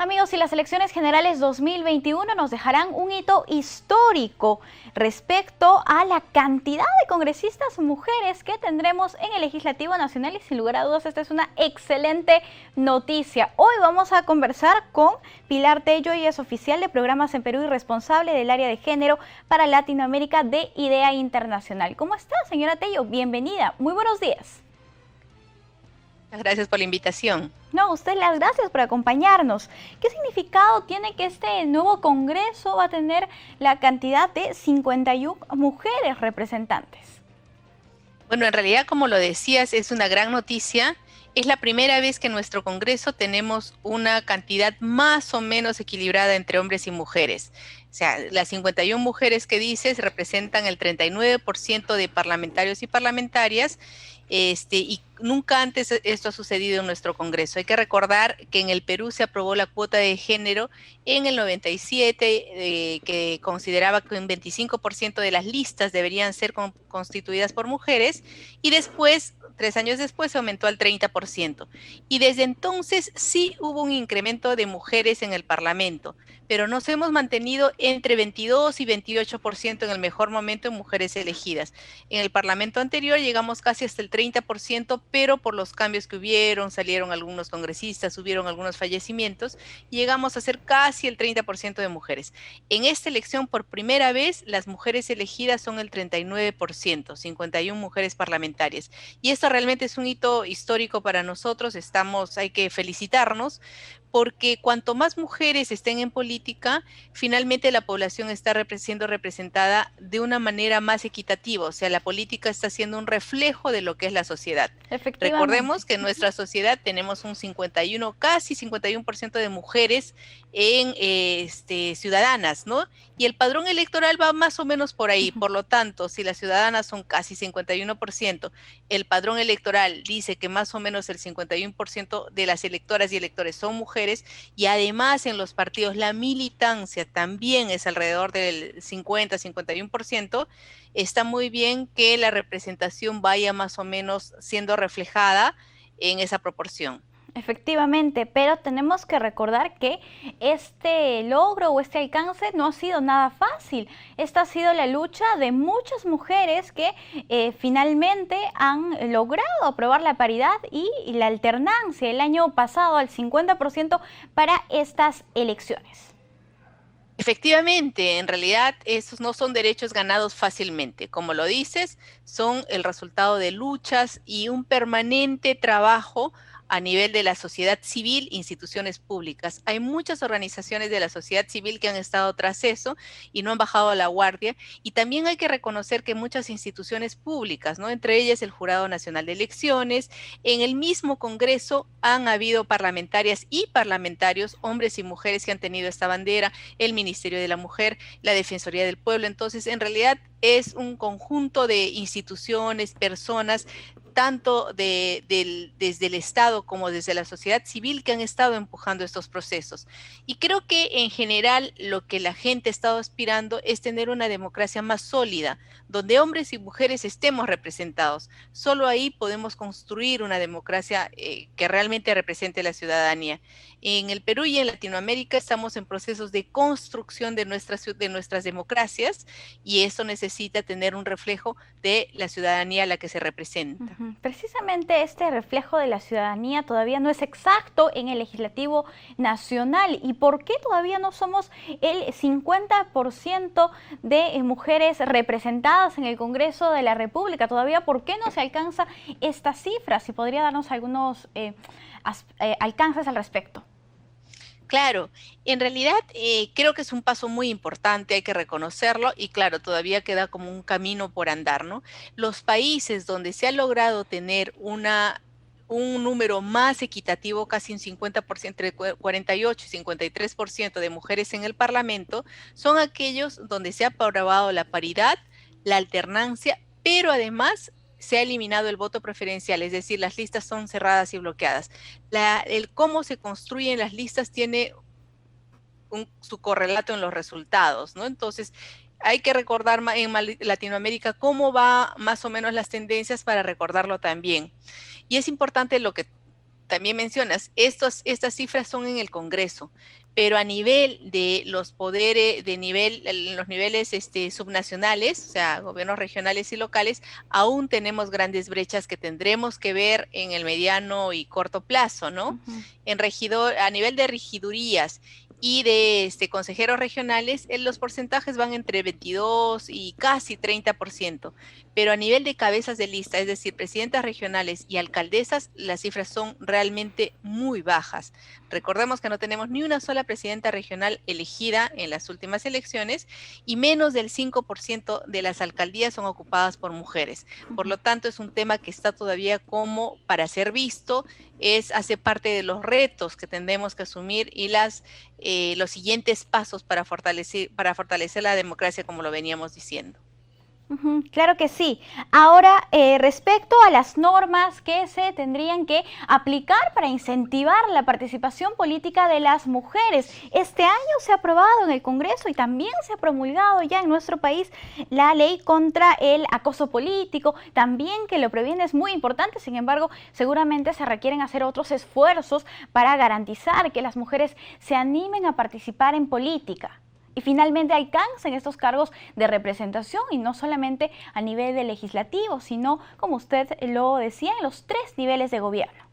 Amigos, y las elecciones generales 2021 nos dejarán un hito histórico respecto a la cantidad de congresistas mujeres que tendremos en el Legislativo Nacional, y sin lugar a dudas esta es una excelente noticia. Hoy vamos a conversar con Pilar Tello, ella es oficial de programas en Perú y responsable del área de género para Latinoamérica de IDEA Internacional. ¿Cómo está, señora Tello? Bienvenida. Muy buenos días. Gracias por la invitación. No, a usted las gracias por acompañarnos. ¿Qué significado tiene que este nuevo Congreso va a tener la cantidad de 51 mujeres representantes? Bueno, en realidad, como lo decías, es una gran noticia. Es la primera vez que en nuestro Congreso tenemos una cantidad más o menos equilibrada entre hombres y mujeres. O sea, las 51 mujeres que dices representan el 39% de parlamentarios y parlamentarias, y nunca antes esto ha sucedido en nuestro Congreso. Hay que recordar que en el Perú se aprobó la cuota de género en el 97, que consideraba que un 25% de las listas deberían ser constituidas por mujeres, y después, 3 años después, se aumentó al 30%. Y desde entonces sí hubo un incremento de mujeres en el Parlamento, pero nos hemos mantenido entre 22 y 28% en el mejor momento en mujeres elegidas. En el Parlamento anterior llegamos casi hasta el 30%, pero por los cambios que hubieron, salieron algunos congresistas, hubieron algunos fallecimientos, y llegamos a ser casi el 30% de mujeres. En esta elección, por primera vez, las mujeres elegidas son el 39%, 51 mujeres parlamentarias. Y esto realmente es un hito histórico para nosotros, hay que felicitarnos, porque cuanto más mujeres estén en política, finalmente la población está siendo representada de una manera más equitativa. O sea, la política está siendo un reflejo de lo que es la sociedad. Recordemos que en nuestra sociedad tenemos un 51, casi 51% de mujeres en ciudadanas, ¿no? Y el padrón electoral va más o menos por ahí. Por lo tanto, si las ciudadanas son casi 51%, el padrón electoral dice que más o menos el 51% de las electoras y electores son mujeres, y además en los partidos la militancia también es alrededor del 50-51%, está muy bien que la representación vaya más o menos siendo reflejada en esa proporción. Efectivamente, pero tenemos que recordar que este logro o este alcance no ha sido nada fácil. Esta ha sido la lucha de muchas mujeres que finalmente han logrado aprobar la paridad y la alternancia el año pasado al 50% para estas elecciones. Efectivamente, en realidad esos no son derechos ganados fácilmente. Como lo dices, son el resultado de luchas y un permanente trabajo a nivel de la sociedad civil, instituciones públicas. Hay muchas organizaciones de la sociedad civil que han estado tras eso y no han bajado la guardia. Y también hay que reconocer que muchas instituciones públicas, ¿no? Entre ellas el Jurado Nacional de Elecciones, en el mismo Congreso han habido parlamentarias y parlamentarios, hombres y mujeres, que han tenido esta bandera, el Ministerio de la Mujer, la Defensoría del Pueblo. Entonces, en realidad es un conjunto de instituciones, personas, tanto desde el Estado como desde la sociedad civil, que han estado empujando estos procesos. Y creo que en general lo que la gente ha estado aspirando es tener una democracia más sólida, donde hombres y mujeres estemos representados. Solo ahí podemos construir una democracia que realmente represente la ciudadanía. En el Perú y en Latinoamérica estamos en procesos de construcción de nuestras democracias, y eso necesita tener un reflejo de la ciudadanía a la que se representa. Precisamente este reflejo de la ciudadanía todavía no es exacto en el Legislativo Nacional. ¿Y por qué todavía no somos el 50% de mujeres representadas en el Congreso de la República? ¿Todavía por qué no se alcanza esta cifra? Si podría darnos algunos alcances al respecto. Claro, en realidad creo que es un paso muy importante, hay que reconocerlo, y claro, todavía queda como un camino por andar, ¿no? Los países donde se ha logrado tener un número más equitativo, casi un 50%, entre 48 y 53% de mujeres en el Parlamento, son aquellos donde se ha aprobado la paridad, la alternancia, pero además se ha eliminado el voto preferencial, es decir, las listas son cerradas y bloqueadas. El cómo se construyen las listas tiene su correlato en los resultados, ¿no? Entonces, hay que recordar en Latinoamérica cómo va más o menos las tendencias para recordarlo también. Y es importante lo que también mencionas, estas cifras son en el Congreso, pero a nivel de los poderes, los niveles subnacionales, o sea, gobiernos regionales y locales, aún tenemos grandes brechas que tendremos que ver en el mediano y corto plazo, ¿no? A nivel de regidurías y de consejeros regionales, los porcentajes van entre 22 y casi 30%, pero a nivel de cabezas de lista, es decir, presidentas regionales y alcaldesas, las cifras son realmente muy bajas. Recordemos que no tenemos ni una sola presidenta regional elegida en las últimas elecciones y menos del 5% de las alcaldías son ocupadas por mujeres. Por lo tanto, es un tema que está todavía como para ser visto, hace parte de los retos que tendremos que asumir y los siguientes pasos para fortalecer la democracia, como lo veníamos diciendo. Claro que sí. Ahora, respecto a las normas que se tendrían que aplicar para incentivar la participación política de las mujeres, este año se ha aprobado en el Congreso y también se ha promulgado ya en nuestro país la ley contra el acoso político, también que lo previene es muy importante, sin embargo, seguramente se requieren hacer otros esfuerzos para garantizar que las mujeres se animen a participar en política y finalmente alcancen estos cargos de representación y no solamente a nivel de legislativo, sino, como usted lo decía, en los 3 niveles de gobierno.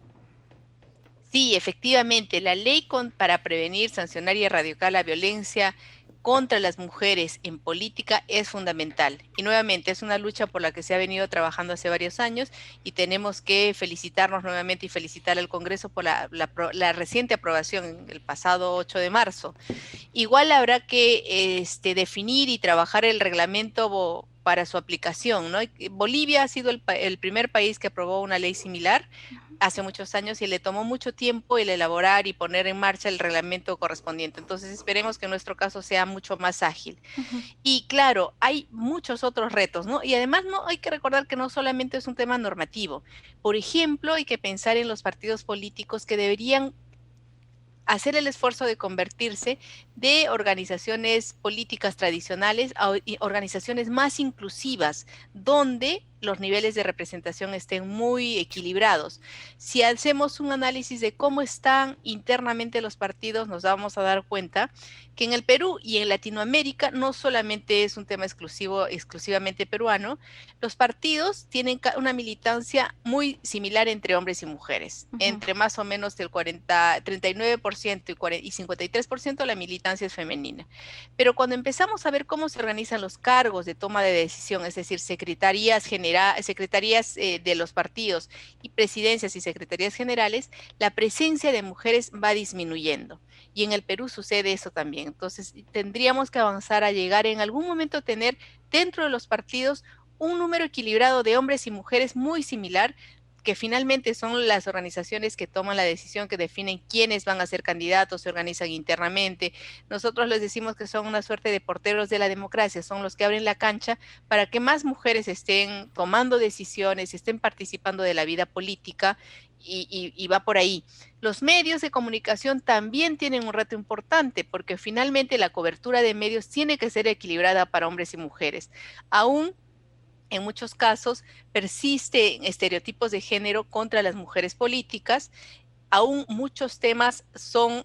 Sí, efectivamente, la ley para prevenir, sancionar y erradicar la violencia contra las mujeres en política es fundamental. Y nuevamente es una lucha por la que se ha venido trabajando hace varios años y tenemos que felicitarnos nuevamente y felicitar al Congreso por la reciente aprobación el pasado 8 de marzo. Igual habrá que definir y trabajar el reglamento para su aplicación, ¿no? Bolivia ha sido el primer país que aprobó una ley similar hace muchos años y le tomó mucho tiempo el elaborar y poner en marcha el reglamento correspondiente. Entonces esperemos que en nuestro caso sea mucho más ágil. Y claro, hay muchos otros retos, ¿no? Y además no hay que recordar que no solamente es un tema normativo. Por ejemplo, hay que pensar en los partidos políticos que deberían hacer el esfuerzo de convertirse de organizaciones políticas tradicionales a organizaciones más inclusivas, donde los niveles de representación estén muy equilibrados. Si hacemos un análisis de cómo están internamente los partidos, nos vamos a dar cuenta que en el Perú y en Latinoamérica no solamente es un tema exclusivamente peruano, los partidos tienen una militancia muy similar entre hombres y mujeres, entre más o menos del 39% y 53% la militancia es femenina. Pero cuando empezamos a ver cómo se organizan los cargos de toma de decisión, es decir, secretarías de los partidos y presidencias y secretarías generales, la presencia de mujeres va disminuyendo. Y en el Perú sucede eso también. Entonces, tendríamos que avanzar a llegar en algún momento a tener dentro de los partidos un número equilibrado de hombres y mujeres muy similar, que finalmente son las organizaciones que toman la decisión, que definen quiénes van a ser candidatos, se organizan internamente. Nosotros les decimos que son una suerte de porteros de la democracia, son los que abren la cancha para que más mujeres estén tomando decisiones, estén participando de la vida política y va por ahí. Los medios de comunicación también tienen un reto importante porque finalmente la cobertura de medios tiene que ser equilibrada para hombres y mujeres. Aún en muchos casos persisten estereotipos de género contra las mujeres políticas. Aún muchos temas son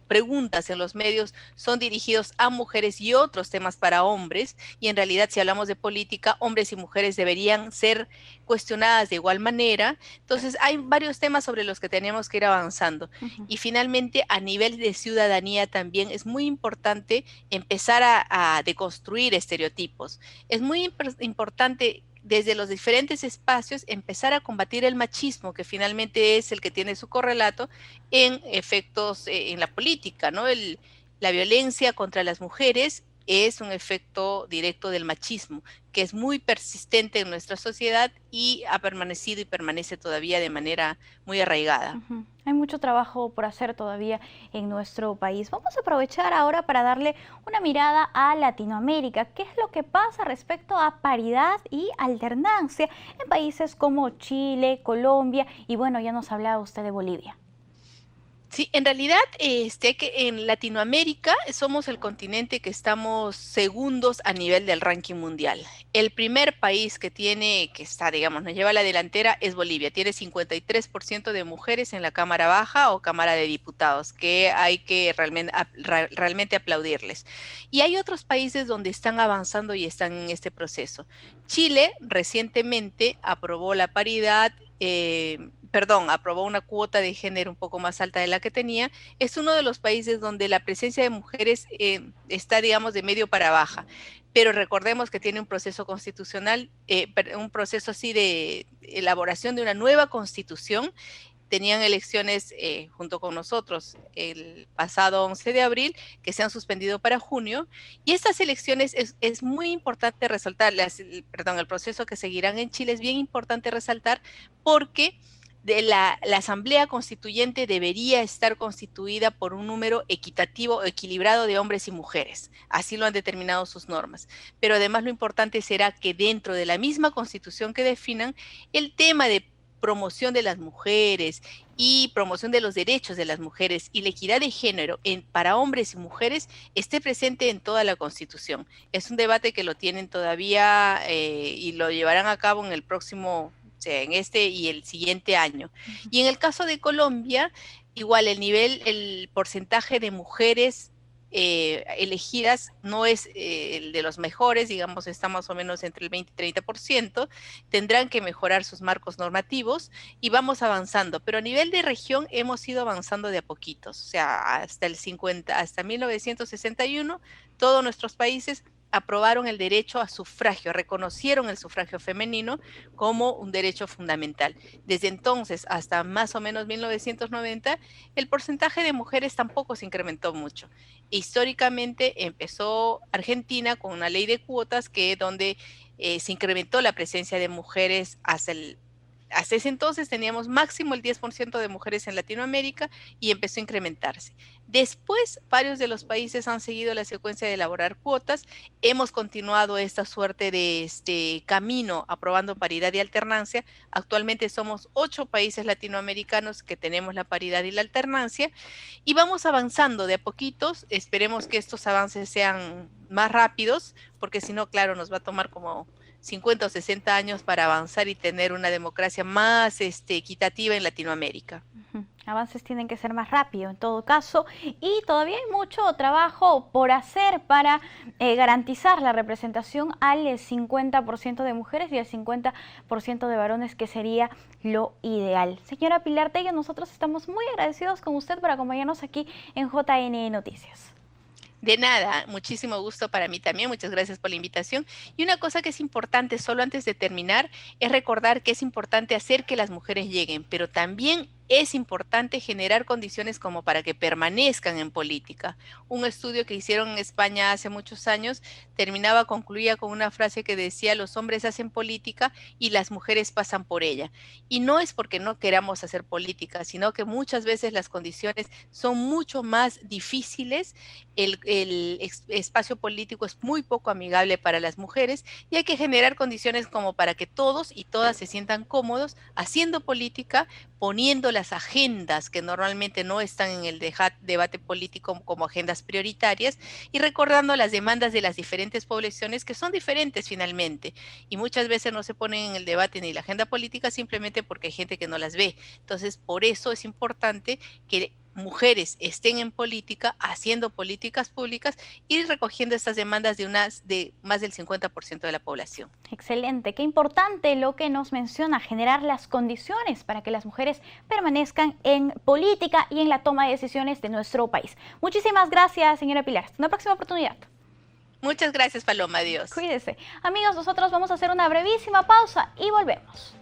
preguntas en los medios son dirigidos a mujeres y otros temas para hombres, y en realidad si hablamos de política, hombres y mujeres deberían ser cuestionadas de igual manera. Entonces hay varios temas sobre los que tenemos que ir avanzando. Y finalmente a nivel de ciudadanía también es muy importante empezar a deconstruir estereotipos. Es muy importante desde los diferentes espacios empezar a combatir el machismo, que finalmente es el que tiene su correlato en efectos en la política, ¿no? La violencia contra las mujeres es un efecto directo del machismo, que es muy persistente en nuestra sociedad y ha permanecido y permanece todavía de manera muy arraigada. Hay mucho trabajo por hacer todavía en nuestro país. Vamos a aprovechar ahora para darle una mirada a Latinoamérica. ¿Qué es lo que pasa respecto a paridad y alternancia en países como Chile, Colombia y bueno, ya nos hablaba usted de Bolivia? Sí, en realidad, que en Latinoamérica somos el continente que estamos segundos a nivel del ranking mundial. El primer país que está, digamos, nos lleva a la delantera es Bolivia. Tiene 53% de mujeres en la Cámara Baja o Cámara de Diputados, que hay que realmente aplaudirles. Y hay otros países donde están avanzando y están en este proceso. Chile recientemente aprobó la paridad, aprobó una cuota de género un poco más alta de la que tenía. Es uno de los países donde la presencia de mujeres está, digamos, de medio para baja. Pero recordemos que tiene un proceso constitucional, un proceso así de elaboración de una nueva constitución. Tenían elecciones junto con nosotros el pasado 11 de abril, que se han suspendido para junio, y estas elecciones es muy importante resaltar, el proceso que seguirán en Chile es bien importante resaltar porque la Asamblea Constituyente debería estar constituida por un número equitativo o equilibrado de hombres y mujeres. Así lo han determinado sus normas. Pero además lo importante será que dentro de la misma Constitución que definan, el tema de promoción de las mujeres y promoción de los derechos de las mujeres y la equidad de género para hombres y mujeres esté presente en toda la Constitución. Es un debate que lo tienen todavía y lo llevarán a cabo en el próximo, o sea, en este y el siguiente año. Y en el caso de Colombia, igual el porcentaje de mujeres elegidas no es el de los mejores, digamos, está más o menos entre el 20 y 30%, tendrán que mejorar sus marcos normativos y vamos avanzando, pero a nivel de región hemos ido avanzando de a poquitos, o sea, hasta 1961, todos nuestros países aprobaron el derecho a sufragio, reconocieron el sufragio femenino como un derecho fundamental. Desde entonces hasta más o menos 1990, el porcentaje de mujeres tampoco se incrementó mucho. Históricamente empezó Argentina con una ley de cuotas donde se incrementó la presencia de mujeres hasta ese entonces teníamos máximo el 10% de mujeres en Latinoamérica y empezó a incrementarse. Después, varios de los países han seguido la secuencia de elaborar cuotas. Hemos continuado esta suerte de camino aprobando paridad y alternancia. Actualmente somos 8 países latinoamericanos que tenemos la paridad y la alternancia y vamos avanzando de a poquitos. Esperemos que estos avances sean más rápidos, porque si no, claro, nos va a tomar como 50 o 60 años para avanzar y tener una democracia más equitativa en Latinoamérica. Avances tienen que ser más rápidos en todo caso y todavía hay mucho trabajo por hacer para garantizar la representación al 50% de mujeres y al 50% de varones, que sería lo ideal. Señora Pilar Tello, nosotros estamos muy agradecidos con usted por acompañarnos aquí en JN Noticias. De nada, muchísimo gusto para mí también, muchas gracias por la invitación. Y una cosa que es importante, solo antes de terminar, es recordar que es importante hacer que las mujeres lleguen, pero también es importante generar condiciones como para que permanezcan en política. Un estudio que hicieron en España hace muchos años concluía con una frase que decía: los hombres hacen política y las mujeres pasan por ella. Y no es porque no queramos hacer política, sino que muchas veces las condiciones son mucho más difíciles, el espacio político es muy poco amigable para las mujeres y hay que generar condiciones como para que todos y todas se sientan cómodos haciendo política, poniendo las agendas que normalmente no están en el debate político como agendas prioritarias y recordando las demandas de las diferentes poblaciones que son diferentes finalmente y muchas veces no se ponen en el debate ni la agenda política simplemente porque hay gente que no las ve. Entonces, por eso es importante que mujeres estén en política, haciendo políticas públicas y recogiendo estas demandas de más del 50% de la población. Excelente, qué importante lo que nos menciona, generar las condiciones para que las mujeres permanezcan en política y en la toma de decisiones de nuestro país. Muchísimas gracias, señora Pilar. Hasta una próxima oportunidad. Muchas gracias, Paloma. Adiós. Cuídese. Amigos, nosotros vamos a hacer una brevísima pausa y volvemos.